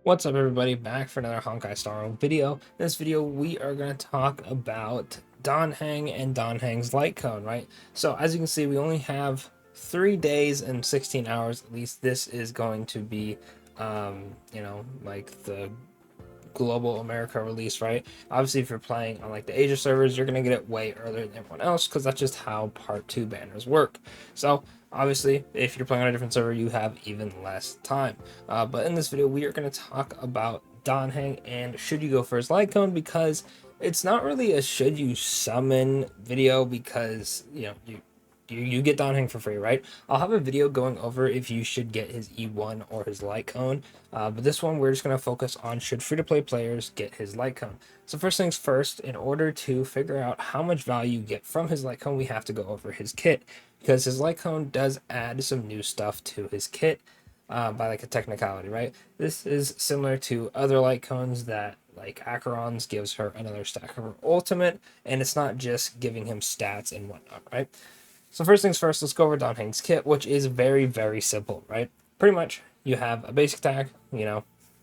What's up, everybody? Back for another Honkai Star Rail video. In this video, we are going to talk about Dan Heng and Dan Heng's light cone, right? So as you can see, we only have 3 days and 16 hours. At least this is going to be, like the global America release, right? Obviously, if you're playing on like the Asia servers, you're going to get it way earlier than everyone else because that's just how part 2 banners work. So obviously, if you're playing on a different server, you have even less time. But in this video, we are going to talk about Dan Heng and should you go for his light cone, because it's not really a should you summon video, because you get Dan Heng for free, right? I'll have a video going over if you should get his E1 or his light cone, but this one we're just going to focus on should free-to-play players get his light cone. So first things first, in order to figure out how much value you get from his light cone, we have to go over his kit, because his light cone does add some new stuff to his kit, by like a technicality, right? This is similar to other light cones that like Acheron's gives her another stack of her ultimate, and it's not just giving him stats and whatnot, right? So first things first, let's go over Dan Heng's kit, which is very, very simple, right? Pretty much, you have a basic attack,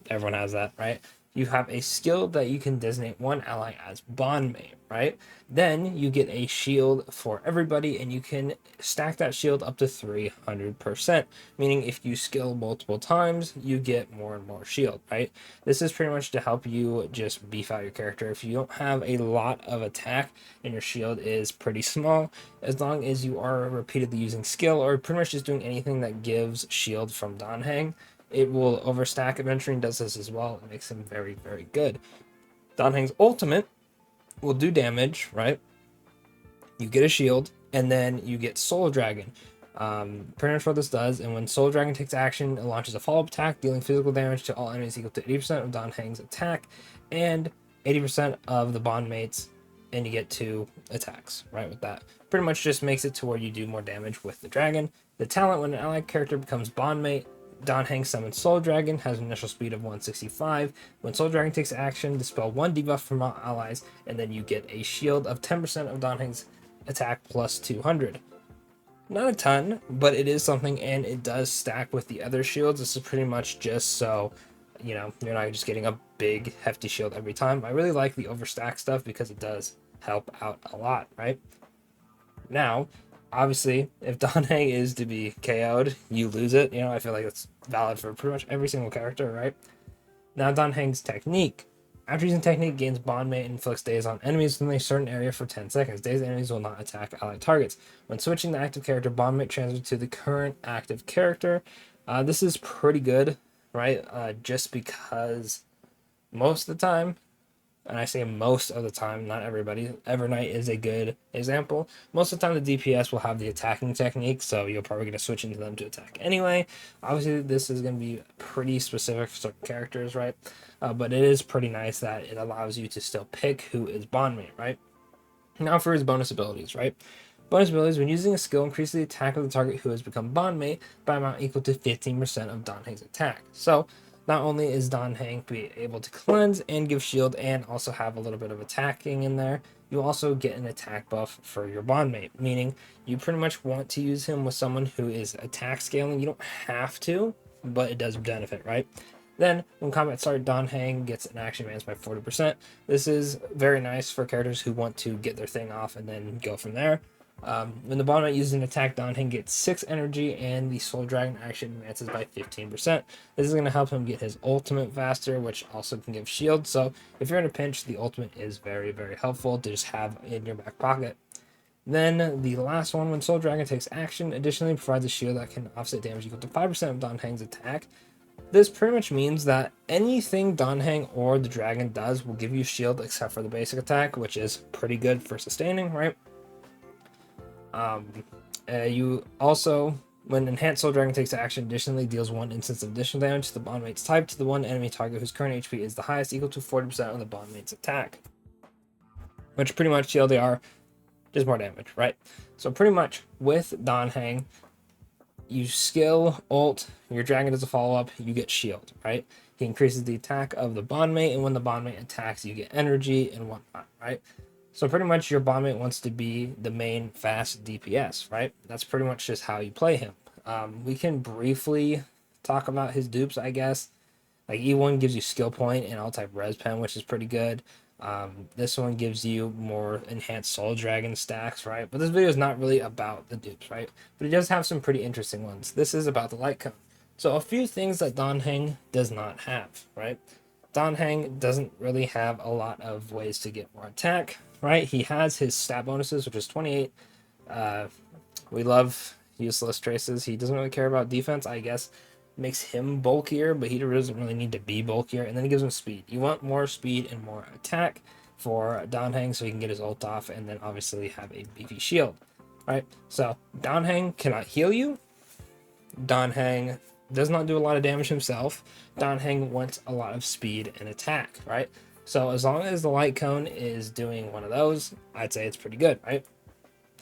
everyone has that, right? You have a skill that you can designate one ally as bondmate, right? Then you get a shield for everybody, and you can stack that shield up to 300%, meaning if you skill multiple times, you get more and more shield, right? This is pretty much to help you just beef out your character. If you don't have a lot of attack and your shield is pretty small, as long as you are repeatedly using skill or pretty much just doing anything that gives shield from Dan Heng, it will overstack. Adventuring does this as well. It makes him very, very good. Dan Heng's ultimate will do damage, right? You get a shield, and then you get Soul Dragon. Pretty much what this does, and when Soul Dragon takes action, it launches a follow-up attack, dealing physical damage to all enemies equal to 80% of Dan Heng's attack, and 80% of the bond mates, and you get 2 attacks, right, with that. Pretty much just makes it to where you do more damage with the dragon. The talent, when an allied character becomes bond mate, Dan Heng summons Soul Dragon, has an initial speed of 165. When Soul Dragon takes action, dispel 1 debuff from all allies, and then you get a shield of 10% of Dan Heng's attack plus 200. Not a ton, but it is something, and it does stack with the other shields. This is pretty much just so, you're not just getting a big, hefty shield every time. I really like the overstack stuff because it does help out a lot, right? Now, obviously, if Dan Heng is to be KO'd, you lose it. I feel like it's valid for pretty much every single character, right? Now, Dan Heng's technique. After using technique, gains bondmate and inflicts daze on enemies within a certain area for 10 seconds. Dazed enemies will not attack allied targets. When switching the active character, bondmate transfers to the current active character. This is pretty good, right? Just because most of the time, and I say most of the time, not everybody, Evernight is a good example. Most of the time, the DPS will have the attacking technique, so you're probably going to switch into them to attack anyway. Obviously, this is going to be pretty specific for certain characters, right? But it is pretty nice that it allows you to still pick who is bondmate, right? Now for his bonus abilities, right? Bonus abilities: when using a skill, increase the attack of the target who has become bondmate by amount equal to 15% of Dan Heng's attack. So not only is Dan Heng be able to cleanse and give shield and also have a little bit of attacking in there, you also get an attack buff for your bondmate, meaning you pretty much want to use him with someone who is attack scaling. You don't have to, but it does benefit, right? Then, when combat starts, Dan Heng gets an action advance by 40%. This is very nice for characters who want to get their thing off and then go from there. When the bond mate uses an attack, Dan Heng gets 6 energy, and the Soul Dragon action advances by 15%. This is going to help him get his ultimate faster, which also can give shield. So if you're in a pinch, the ultimate is very, very helpful to just have in your back pocket. Then the last one, when Soul Dragon takes action, additionally provides a shield that can offset damage equal to 5% of Dan Heng's attack. This pretty much means that anything Dan Heng or the dragon does will give you shield except for the basic attack, which is pretty good for sustaining, right? You also, when Enhanced Soul Dragon takes action, additionally deals 1 instance of additional damage to the bondmate's type to the one enemy target whose current HP is the highest, equal to 40% of the bondmate's attack. Which pretty much TLDR, just more damage, right? So pretty much with Dan Heng, you skill, ult, your dragon does a follow-up, you get shield, right? He increases the attack of the bondmate, and when the bondmate attacks, you get energy and whatnot, right? So pretty much your bondmate wants to be the main fast DPS, right? That's pretty much just how you play him. We can briefly talk about his dupes, I guess. Like E1 gives you skill point and all type res pen, which is pretty good. This one gives you more enhanced soul dragon stacks, right? But this video is not really about the dupes, right? But it does have some pretty interesting ones. This is about the light cone. So a few things that Dan Heng does not have, right? Dan Heng doesn't really have a lot of ways to get more attack, right? He has his stat bonuses, which is 28. We love useless traces. He doesn't really care about defense, I guess. Makes him bulkier, but he doesn't really need to be bulkier. And then he gives him speed. You want more speed and more attack for Dan Heng so he can get his ult off and then obviously have a beefy shield. Right? So Dan Heng cannot heal you. Dan Heng does not do a lot of damage himself. Dan Heng wants a lot of speed and attack, right? So as long as the light cone is doing one of those, I'd say it's pretty good, right?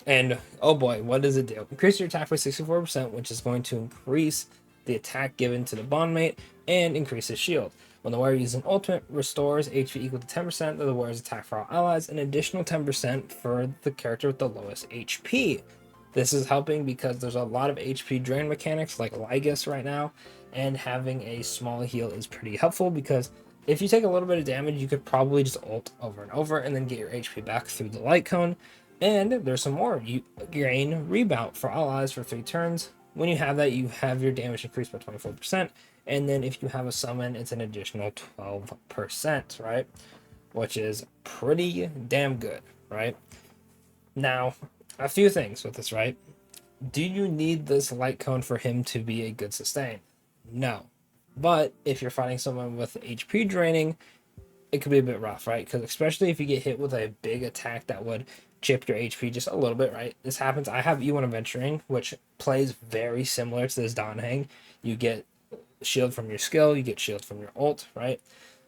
And oh boy, what does it do? Increase your attack by 64%, which is going to increase the attack given to the bondmate and increase his shield. When the warrior uses an ultimate, restores HP equal to 10% of the warrior's attack for all allies, an additional 10% for the character with the lowest HP. This is helping because there's a lot of HP drain mechanics like Lygus right now, and having a small heal is pretty helpful because if you take a little bit of damage, you could probably just ult over and over and then get your HP back through the light cone. And there's some more. You gain rebound for allies for 3 turns. When you have that, you have your damage increased by 24%. And then if you have a summon, it's an additional 12%, right? Which is pretty damn good, right? Now, a few things with this, right? Do you need this light cone for him to be a good sustain? No. But if you're fighting someone with HP draining, it could be a bit rough, right? Because especially if you get hit with a big attack that would chip your HP just a little bit, right? This happens. I have E1 Adventuring, which plays very similar to this Dan Heng. You get shield from your skill, you get shield from your ult, right?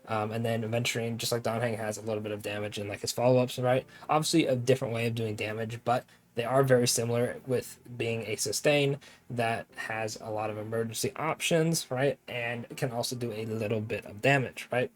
And then Adventuring, just like Dan Heng, has a little bit of damage in like his follow-ups, right? Obviously a different way of doing damage, but they are very similar with being a sustain that has a lot of emergency options, right? And can also do a little bit of damage, right?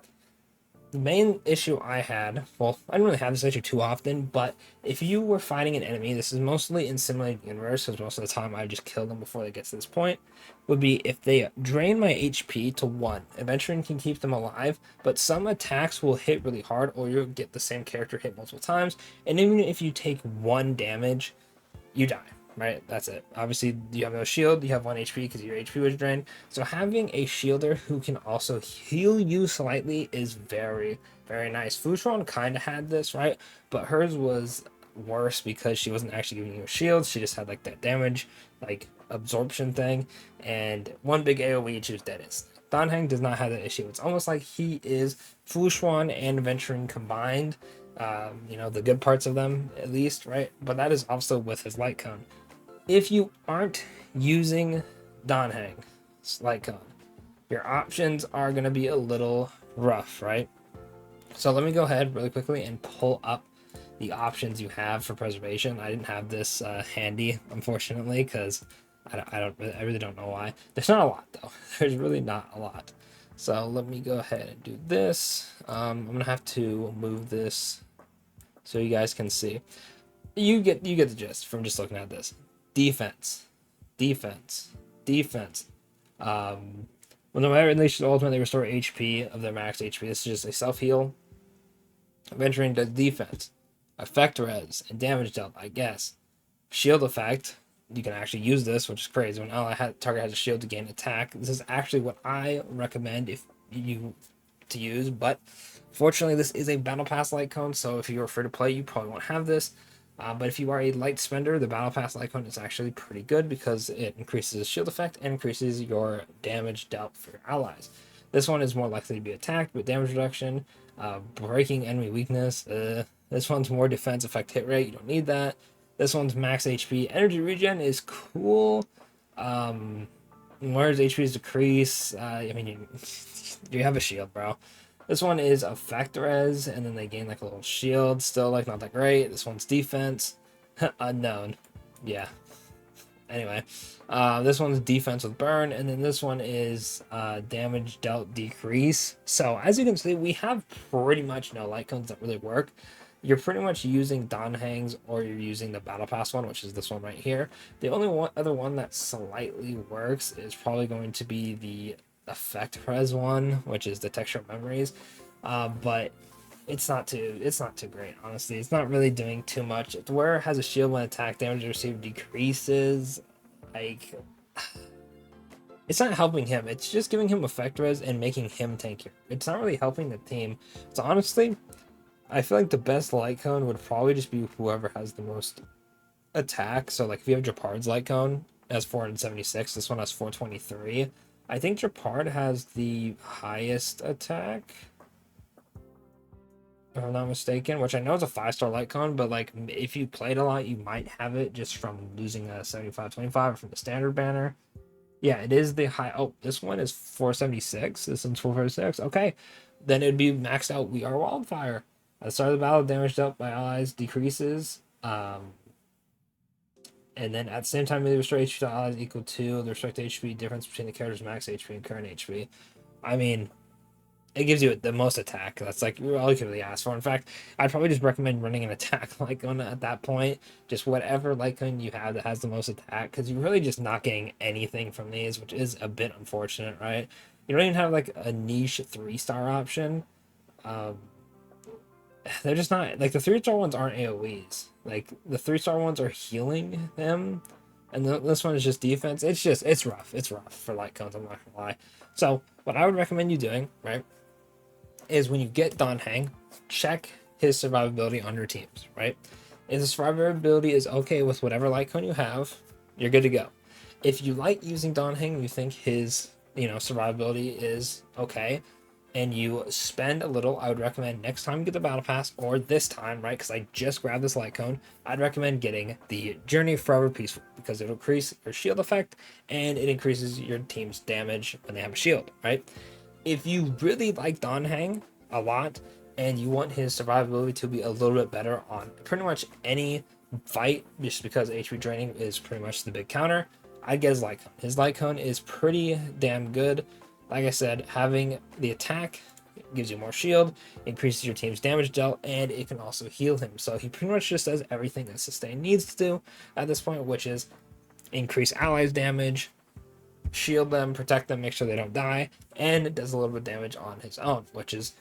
The main issue I had, well, I don't really have this issue too often, but if you were fighting an enemy, this is mostly in Simulated Universe, because most of the time I just kill them before they get to this point, would be if they drain my HP to 1. Adventuring can keep them alive, but some attacks will hit really hard, or you'll get the same character hit multiple times, and even if you take 1 damage, you die, right? That's it. Obviously, you have no shield, you have 1 HP because your HP was drained. So having a shielder who can also heal you slightly is very, very nice. Fushuan kind of had this, right? But hers was worse because she wasn't actually giving you a shield. She just had like that damage, like absorption thing. And one big AoE, she was dead instantly. Dan Heng does not have that issue. It's almost like he is Fushuan and Venturing combined. You know, the good parts of them at least, right? But that is also with his light cone. If you aren't using Dan Heng's light cone, your options are going to be a little rough, right? So let me go ahead really quickly and pull up the options you have for preservation. I didn't have this handy, unfortunately, because I really don't know why. There's not a lot though. There's really not a lot. So let me go ahead and do this. I'm gonna have to move this so you guys can see. You get the gist from just looking at this. Defense, defense, defense. When the player unleashes ultimately restore HP of their max HP. This is just a self heal. Venturing does defense, effect res, and damage dealt, I guess. Shield effect. You can actually use this, which is crazy. When ally target has a shield to gain attack, this is actually what I recommend if you to use. But fortunately, this is a battle pass light cone, so if you're free to play, you probably won't have this. But if you are a light spender, the battle pass light cone is actually pretty good because it increases the shield effect and increases your damage dealt for your allies. This one is more likely to be attacked, but damage reduction, breaking enemy weakness. This one's more defense effect hit rate. You don't need that. This one's max HP. Energy regen is cool. Whereas HP is decrease. I mean, you have a shield, bro. This one is effect res, and then they gain like a little shield. Still like not that great. This one's defense. Unknown. Yeah. Anyway, this one's defense with burn, and then this one is damage dealt decrease. So as you can see, we have pretty much no light cones that really work. You're pretty much using Dan Heng's, or you're using the Battle Pass one, which is this one right here. The only other one that slightly works is probably going to be the effect res one, which is the texture memories, but it's not too great, honestly. It's not really doing too much. Where it has a shield when attack damage received decreases, like it's not helping him. It's just giving him effect res and making him tankier. It's not really helping the team. So honestly, I feel like the best light cone would probably just be whoever has the most attack. So like if you have Japard's light cone has 476, this one has 423. I think Japard has the highest attack, if I'm not mistaken, which I know is a 5-star light cone, but like if you played a lot, you might have it just from losing a 75-25 from the standard banner. Yeah, it is the high. Oh, this one is 476. This one's 446. Okay, then it'd be maxed out. We are Wildfire. At the start of the battle, damage dealt by allies decreases. And then at the same time, the restore HP to allies equal to the respective HP difference between the character's max HP and current HP. I mean, it gives you the most attack. That's like all you can really ask for. In fact, I'd probably just recommend running an attack Lycone at that point. Just whatever Lycone you have that has the most attack, because you're really just not getting anything from these, which is a bit unfortunate, right? You don't even have like a niche 3-star option. They're just not like the 3-star ones aren't AoEs. Like the 3-star ones are healing them, and this one is just defense. It's rough. It's rough for Lycones. I'm not gonna lie. So what I would recommend you doing, right, is when you get Dan Heng, check his survivability on your teams, right? If the survivability is okay with whatever Lycone you have, you're good to go. If you like using Dan Heng, you think his, survivability is okay, and you spend a little, I would recommend next time you get the battle pass, or this time, right? Because I just grabbed this Lycone, I'd recommend getting the Journey Forever Peaceful, because it'll increase your shield effect and it increases your team's damage when they have a shield, right? If you really like Dan Heng a lot and you want his survivability to be a little bit better on pretty much any fight, just because HP draining is pretty much the big counter, I'd get his Lycone. His Lycone is pretty damn good. Like I said, having the attack gives you more shield, increases your team's damage dealt, and it can also heal him. So he pretty much just does everything that Sustain needs to do at this point, which is increase allies damage, shield them, protect them, make sure they don't die, and it does a little bit of damage on his own, which is,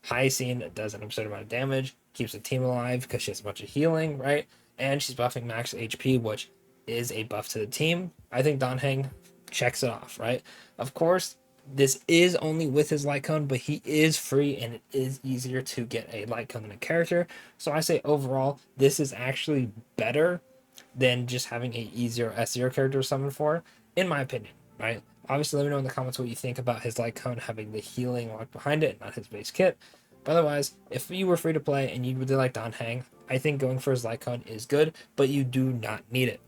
Hyacine does an absurd amount of damage, keeps the team alive because she has a bunch of healing, right? And she's buffing max HP, which is a buff to the team. I think Dan Heng checks it off, right? Of course, this is only with his Lycone, but he is free and it is easier to get a Lycone than a character. So I say overall, this is actually better than just having a easier S0 character to summon for, in my opinion, right? Obviously, let me know in the comments what you think about his Lycone having the healing lock behind it, not his base kit. But otherwise, if you were free to play and you really like Dan Heng, I think going for his Lycone is good, but you do not need it.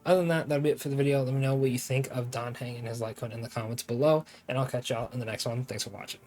Other than that, that'll be it for the video. Let me know what you think of Dan Heng and his Lycone in the comments below, and I'll catch y'all in the next one. Thanks for watching.